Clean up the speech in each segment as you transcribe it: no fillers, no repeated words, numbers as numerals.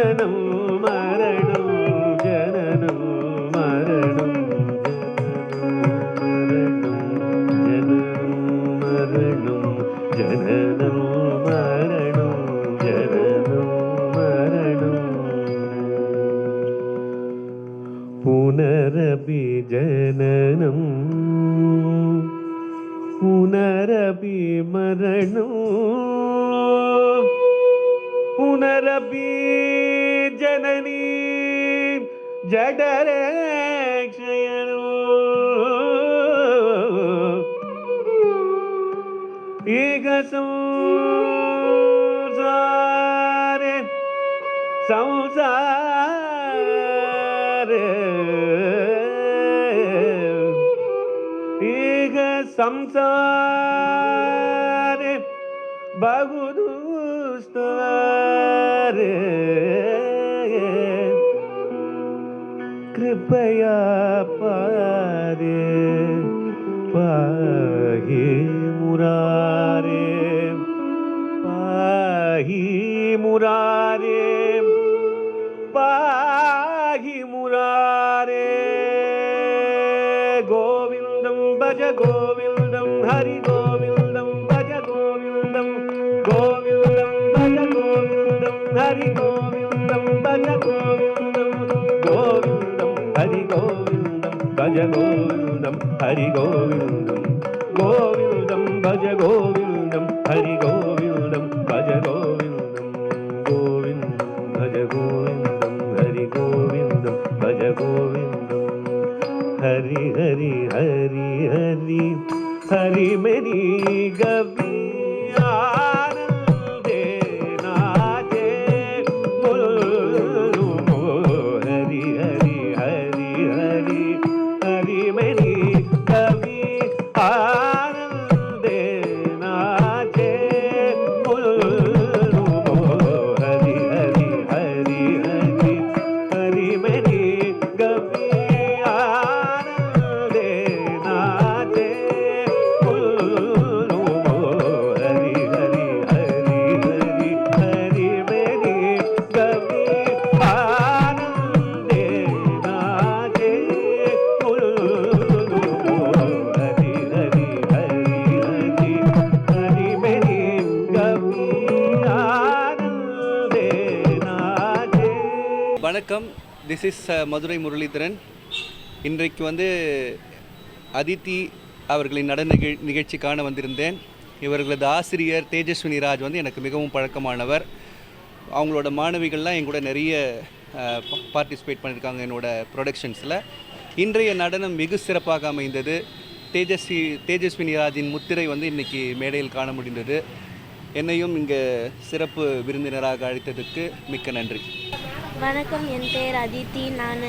ஜனனம் மரணம் ஜனனம் மரணம் ஜனனம் மரணம் ஜனனம் மரணம் புனரபி ஜனனம் புனரபி மரணம் புனரபி ஜனனி ஜடரே க்ஷயணோ ஏக சம்சாரே சம்சாரே ஏக சம்சாரே பகுதுஸ்தாரே कृपया पारे पाहि मुरारे पाहि मुरारे पाहि मुरारे गोविंदं भज गोविंदं हरि गोविंदं भज गोविंदं गोविंदं भज गोविंदं हरि गोविंदं भज गोविंदं गोविंदं हरि गोविंदं भज गोविंदं हरि गोविंदं गोविंदं भज गोविंदं हरि गोविंदं भज गोविंदं गोविंदं भज गोविंदं हरि गोविंदं भज गोविंदं हरि हरि हरि हरि हरि मेरी गवी आनंदे नाचे बोलो हरि हरि हरि हरि हरि मेरी गवी आनंदे नाचे बोलो हरि हरि हरि हरि हरि मेरी गवी आनंदे नाचे बोलो हरि हरि हरि हरि हरि मेरी गवी आनंदे नाचे बोलो हरि हरि हरि हरि हरि मेरी गवी आनंदे नाचे. வணக்கம், திஸ் இஸ் மதுரை முரளிதரன். இன்றைக்கு அதித்தி அவர்களின் நடன நிகழ்ச்சி காண வந்திருந்தேன். இவர்களது ஆசிரியர் தேஜஸ்வினி ராஜ் எனக்கு மிகவும் பழக்கமானவர். அவங்களோட மாணவிகள்லாம் என் கூட நிறைய பார்ட்டிசிபேட் பண்ணியிருக்காங்க என்னோட ப்ரொடக்ஷன்ஸில். இன்றைய நடனம் மிக சிறப்பாக அமைந்தது. தேஜஸ்வினி ராஜின் முத்திரை இன்றைக்கி மேடையில் காண முடிந்தது. என்னையும் இங்கே சிறப்பு விருந்தினராக அழைத்ததுக்கு மிக்க நன்றி. வணக்கம், என் பேர் அதித்தி. நான்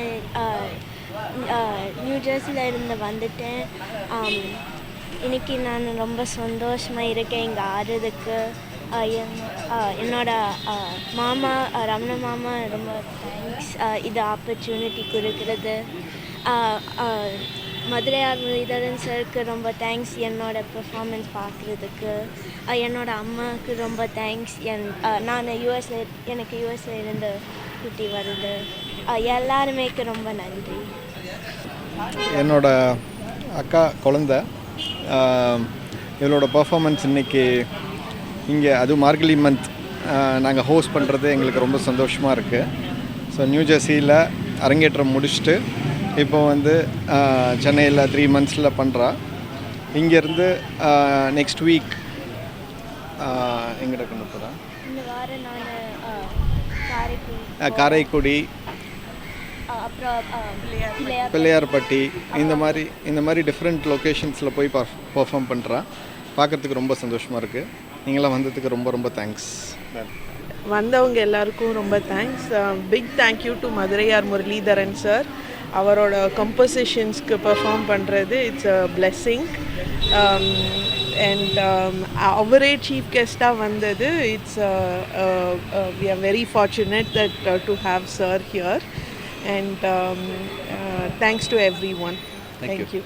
நியூ ஜெர்சியில் இருந்து வந்துட்டேன். இன்றைக்கி நான் ரொம்ப சந்தோஷமாக இருக்கேன் இங்கே ஆடுறதுக்கு. என்னோட மாமா ரமண மாமா ரொம்ப தேங்க்ஸ் இது ஆப்பர்ச்சுனிட்டி கொடுக்கறது. மதுரையார் முரளிதரன் சருக்கு ரொம்ப தேங்க்ஸ் என்னோட பெர்ஃபார்மன்ஸ் பார்க்குறதுக்கு. என்னோட அம்மாவுக்கு ரொம்ப தேங்க்ஸ். நான் எனக்கு யூஎஸ்ல இருந்து குட்டி வருது. எல்லாருமேக்கு ரொம்ப நன்றி. என்னோட அக்கா குழந்த இவளோட பர்ஃபார்மன்ஸ் இன்றைக்கி இங்கே அதுவும் மார்கழி மந்த் நாங்கள் ஹோஸ்ட் பண்ணுறது எங்களுக்கு ரொம்ப சந்தோஷமாக இருக்குது. ஸோ நியூ ஜெர்சியில் அரங்கேற்றம் முடிச்சுட்டு இப்போ சென்னையில் 3 monthஸில் பண்ணுறா. இங்கேருந்து நெக்ஸ்ட் வீக் எங்கிட்ட கொண்டு போகிறா இந்த வாரம் நான் காரைக்குடி, பிள்ளையார்பட்டி, இந்த மாதிரி டிஃப்ரெண்ட் லொக்கேஷன்ஸில் போய் பர்ஃபார்ம் பண்ணுறா. பார்க்குறதுக்கு ரொம்ப சந்தோஷமாக இருக்குது. நீங்களாம் வந்ததுக்கு ரொம்ப ரொம்ப தேங்க்ஸ். வந்தவங்க எல்லாருக்கும் ரொம்ப thanks. Big thank you to Maduraiyar Muralidharan sir. அவரோட கம்போசிஷன்ஸ்க்கு பெர்ஃபார்ம் பண்ணுறது இட்ஸ் அ பிளெஸ்ஸிங். அண்ட் அவரே சீஃப் கெஸ்ட்டாக வந்தது. It's we are very fortunate that to have sir here. And thanks to everyone. Thank you.